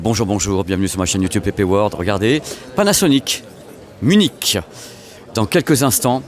Bonjour, bonjour, bienvenue sur ma chaîne YouTube PP World. Regardez, Panasonic, Munich. Dans quelques instants,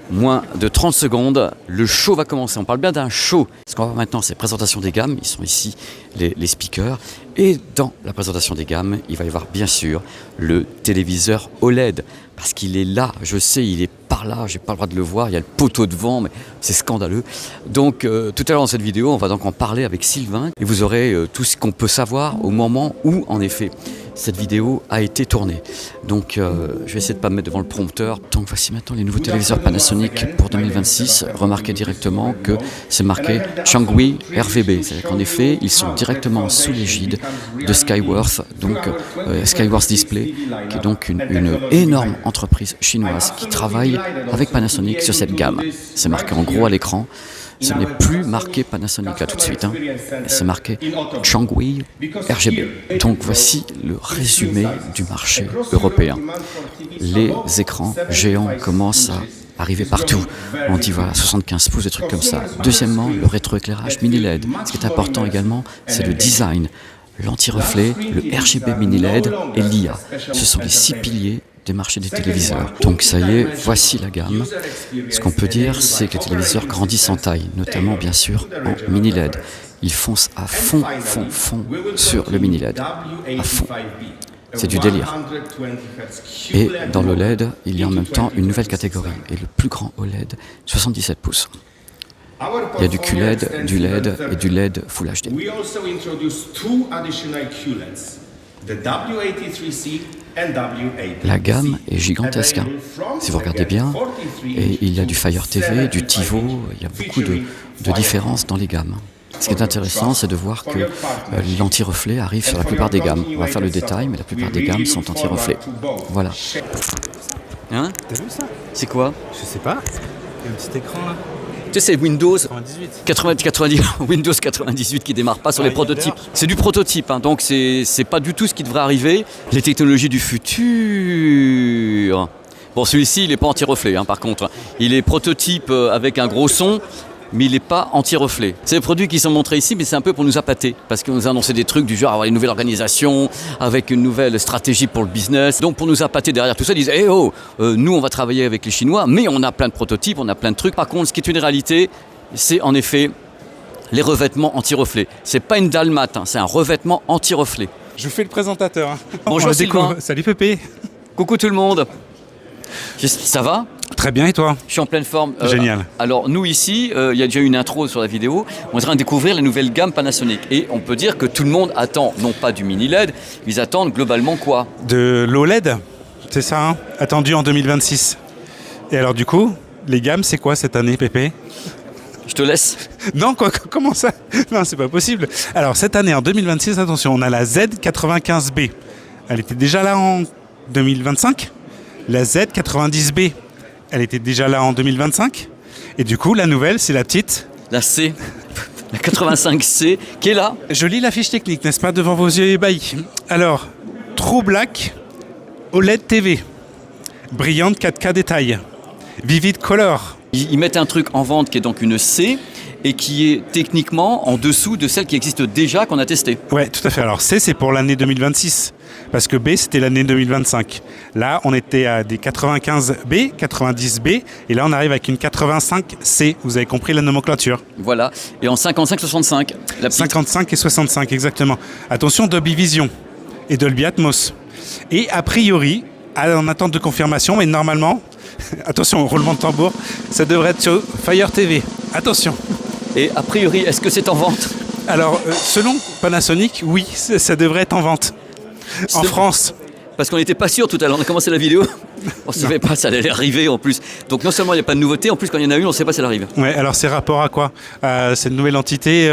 moins de 30 secondes, le show va commencer. On parle bien d'un show. Ce qu'on va voir maintenant, c'est présentation des gammes. Ils sont ici, les speakers. Et dans la présentation des gammes, il va y avoir bien sûr le téléviseur OLED. Parce qu'il est là, je sais, il est par là, j'ai pas le droit de le voir, il y a le poteau devant, mais c'est scandaleux. Donc tout à l'heure dans cette vidéo, on va donc en parler avec Sylvain. Et vous aurez tout ce qu'on peut savoir au moment où, en effet, cette vidéo a été tournée. Donc je vais essayer de ne pas me mettre devant le prompteur. Donc voici maintenant les nouveaux téléviseurs Panasonic pour 2026. Remarquez directement que c'est marqué Changhui RVB. C'est-à-dire qu'en effet, ils sont directement sous l'égide de Skyworth, donc Skyworth Display, qui est donc une énorme entreprise chinoise qui travaille avec Panasonic sur cette gamme. C'est marqué en gros à l'écran. Ce n'est plus marqué Panasonic là tout de suite, c'est marqué Changhui RGB. Donc voici le résumé du marché européen. Les écrans géants commencent à arriver partout. On dit voilà 75 pouces, des trucs comme ça. Deuxièmement, le rétroéclairage mini LED. Ce qui est important également, c'est le design, l'anti-reflet, le RGB mini LED et l'IA. Ce sont les 6 piliers des marchés des téléviseurs. Donc ça y est, voici la gamme. Ce qu'on peut dire, c'est que les téléviseurs grandissent en taille, notamment bien sûr en mini LED. Ils foncent à fond sur le mini LED, à fond. C'est du délire. Et dans l'OLED, il y a en même temps une nouvelle catégorie. Et le plus grand OLED, 77 pouces. Il y a du QLED, du LED et du LED Full HD. La gamme est gigantesque, si vous regardez bien. Et il y a du Fire TV, du TiVo, il y a beaucoup de différences dans les gammes. Ce qui est intéressant, c'est de voir que l'anti-reflet arrive sur la plupart des gammes. On va faire le détail, mais la plupart des gammes sont anti-reflet. Voilà. Hein? T'as vu ça? C'est quoi? Je sais pas. Il y a un petit écran là. Tu sais, c'est Windows 98. Windows 98 qui démarre pas sur les prototypes. C'est du prototype, donc c'est pas du tout ce qui devrait arriver. Les technologies du futur. Bon, celui-ci, il n'est pas anti-reflet, par contre. Il est prototype avec un gros son, mais il n'est pas anti-reflet. C'est les produits qui sont montrés ici, mais c'est un peu pour nous appâter, parce qu'on nous a annoncé des trucs du genre avoir une nouvelle organisation, avec une nouvelle stratégie pour le business. Donc pour nous appâter derrière tout ça, ils disent nous on va travailler avec les Chinois, mais on a plein de prototypes, on a plein de trucs. Par contre, ce qui est une réalité, c'est en effet les revêtements anti-reflet. C'est pas une dalle mat, c'est un revêtement anti-reflet. Je fais le présentateur. Bonjour Sylvain. Salut Pépé. Coucou tout le monde. Ça va ? Très bien, et toi? Je suis en pleine forme. Génial. Alors nous ici, il y a déjà une intro sur la vidéo, on est en train de découvrir la nouvelle gamme Panasonic. Et on peut dire que tout le monde attend, non pas du mini LED, ils attendent globalement quoi? De l'OLED, c'est ça, attendu en 2026. Et alors du coup, les gammes, c'est quoi cette année, Pépé? Je te laisse. Non, comment ça? Non, c'est pas possible. Alors cette année, en 2026, attention, on a la Z95B. Elle était déjà là en 2025. La Z90B. Elle était déjà là en 2025. Et du coup, la nouvelle, c'est la petite... La C, la 85C, qui est là. Je lis la fiche technique, n'est-ce pas, devant vos yeux ébahis. Alors, True Black OLED TV. Brillante 4K détail. Vivid Color. Ils mettent un truc en vente qui est donc une C, et qui est techniquement en dessous de celle qui existe déjà, qu'on a testée. Ouais, tout à fait. Alors C, c'est pour l'année 2026. Parce que B, c'était l'année 2025. Là, on était à des 95B, 90B, et là, on arrive avec une 85C. Vous avez compris la nomenclature. Voilà. Et en 55-65. 55 et 65, exactement. Attention, Dolby Vision et Dolby Atmos. Et a priori, en attente de confirmation, mais normalement, attention, roulement de tambour, ça devrait être sur Fire TV. Attention. Et a priori, est-ce que c'est en vente? Alors, selon Panasonic, oui, ça devrait être en vente. En France. Parce qu'on n'était pas sûr tout à l'heure, on a commencé la vidéo, on ne savait pas, ça allait arriver en plus. Donc non seulement il n'y a pas de nouveauté, en plus quand il y en a une, on ne sait pas si elle arrive. Ouais, alors c'est rapport à quoi? Cette nouvelle entité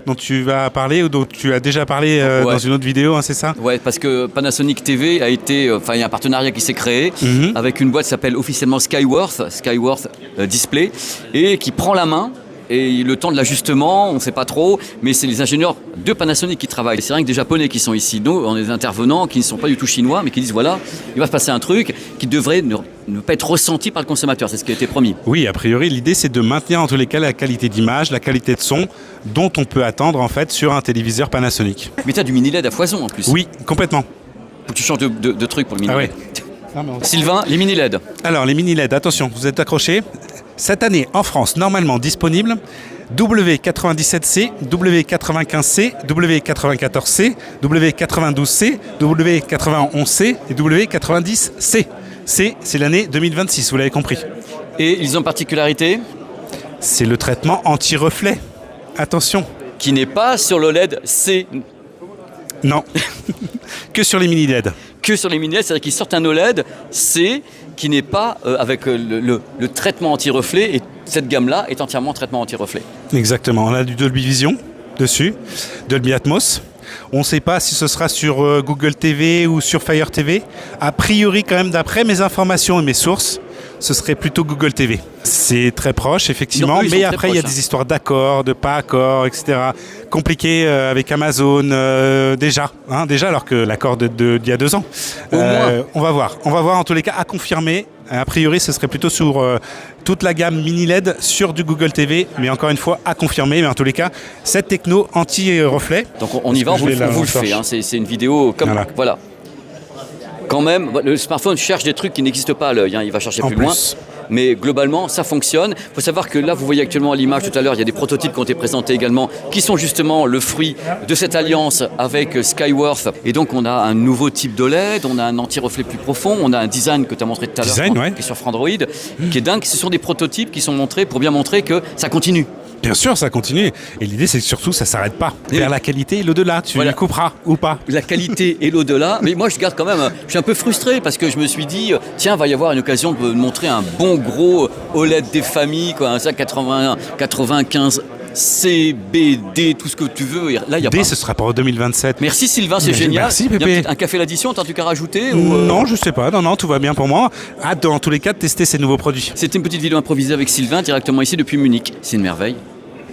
dont tu vas parler ou dont tu as déjà parlé dans une autre vidéo, c'est ça? Ouais, parce que Panasonic TV a été, il y a un partenariat qui s'est créé avec une boîte qui s'appelle officiellement Skyworth Display, et qui prend la main et le temps de l'ajustement, on ne sait pas trop, mais c'est les ingénieurs de Panasonic qui travaillent. C'est rien que des Japonais qui sont ici. Nous, on est des intervenants qui ne sont pas du tout chinois, mais qui disent voilà, il va se passer un truc qui devrait ne pas être ressenti par le consommateur. C'est ce qui a été promis. Oui, a priori, l'idée c'est de maintenir en tous les cas la qualité d'image, la qualité de son dont on peut attendre en fait sur un téléviseur Panasonic. Mais tu as du mini LED à foison en plus. Oui, complètement. Faut que tu changes de truc pour le mini LED. Ah ouais. Sylvain, les mini LED. Alors les mini LED, attention, vous êtes accrochés. Cette année en France, normalement disponible W97C, W95C, W94C, W92C, W91C et W90C. C'est l'année 2026, vous l'avez compris. Et ils ont une particularité C'est le traitement anti-reflet. Attention. qui n'est pas sur l'OLED C. Non, que sur les mini LED. Que sur les mini LED, c'est-à-dire qu'ils sortent un OLED C qui n'est pas avec le traitement anti-reflet, et cette gamme-là est entièrement traitement anti-reflet. Exactement, on a du Dolby Vision dessus, Dolby Atmos. On ne sait pas si ce sera sur Google TV ou sur Fire TV. A priori, quand même, d'après mes informations et mes sources, ce serait plutôt Google TV. C'est très proche, effectivement, Non, eux, ils mais sont après, très il y a proches, des histoires d'accords, de pas accords, etc. Compliqué avec Amazon, déjà, alors que l'accord d'il y a 2 ans. Au moins. On va voir en tous les cas, à confirmer. A priori, ce serait plutôt sur toute la gamme mini LED sur du Google TV, mais encore une fois, à confirmer. Mais en tous les cas, cette techno anti-reflet. Donc on y va, on vous le fait. Hein. C'est une vidéo comme... Voilà. Quand même, le smartphone cherche des trucs qui n'existent pas à l'œil. Hein. Il va chercher plus loin. Mais globalement, ça fonctionne. Il faut savoir que là, vous voyez actuellement à l'image tout à l'heure, il y a des prototypes qui ont été présentés également, qui sont justement le fruit de cette alliance avec Skyworth. Et donc, on a un nouveau type d'OLED, on a un anti-reflet plus profond, on a un design que tu as montré tout à l'heure, qui est sur Frandroid, qui est dingue. Ce sont des prototypes qui sont montrés pour bien montrer que ça continue. Bien sûr, ça continue. Et l'idée, c'est que surtout, ça ne s'arrête pas. Vers la qualité et l'au-delà. Tu la couperas ou pas. La qualité et l'au-delà. Mais moi, je garde quand même... Je suis un peu frustré parce que je me suis dit, tiens, va y avoir une occasion de montrer un bon gros OLED des familles, quoi, un 95 CBD, tout ce que tu veux. Là, il y a D, ce sera pour 2027. Merci Sylvain, c'est génial. Merci Pépé. Il y a peut-être un café l'addition, t'as un truc à rajouter ou Non, je sais pas. Non, tout va bien pour moi. Hâte dans tous les cas de tester ces nouveaux produits. C'était une petite vidéo improvisée avec Sylvain, directement ici depuis Munich. C'est une merveille.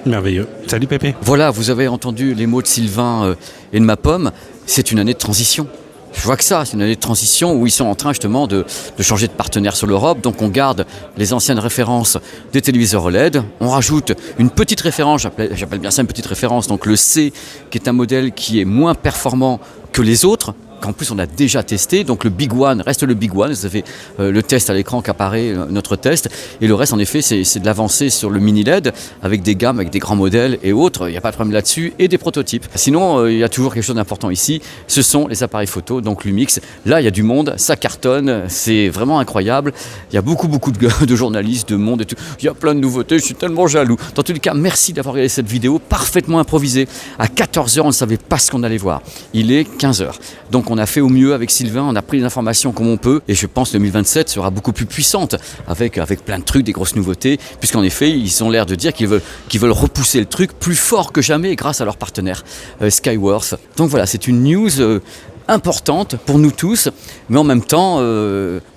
Merveilleux. Salut Pépé. Voilà, vous avez entendu les mots de Sylvain et de ma pomme. C'est une année de transition. Je vois que ça, c'est une année de transition où ils sont en train justement de changer de partenaire sur l'Europe. Donc on garde les anciennes références des téléviseurs OLED. On rajoute une petite référence, j'appelle bien ça une petite référence, donc le C, qui est un modèle qui est moins performant que les autres, qu'en plus on a déjà testé. Donc le Big One reste le Big One. Vous avez le test à l'écran qu'apparaît notre test. Et le reste, en effet, c'est de l'avancée sur le mini LED avec des gammes, avec des grands modèles et autres. Il n'y a pas de problème là-dessus. Et des prototypes. Sinon, il y a toujours quelque chose d'important ici. Ce sont les appareils photo, donc Lumix. Là, il y a du monde. Ça cartonne. C'est vraiment incroyable. Il y a beaucoup de journalistes, de monde et tout. Il y a plein de nouveautés. Je suis tellement jaloux. Dans tous les cas, merci d'avoir regardé cette vidéo parfaitement improvisée. À 14h, on ne savait pas ce qu'on allait voir. Il est 15h. Donc on a fait au mieux avec Sylvain, on a pris les informations comme on peut, et je pense que 2027 sera beaucoup plus puissante avec plein de trucs, des grosses nouveautés, puisqu'en effet ils ont l'air de dire qu'ils veulent repousser le truc plus fort que jamais grâce à leur partenaire Skyworth. Donc voilà, c'est une news importante pour nous tous, mais en même temps,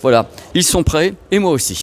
voilà, ils sont prêts et moi aussi.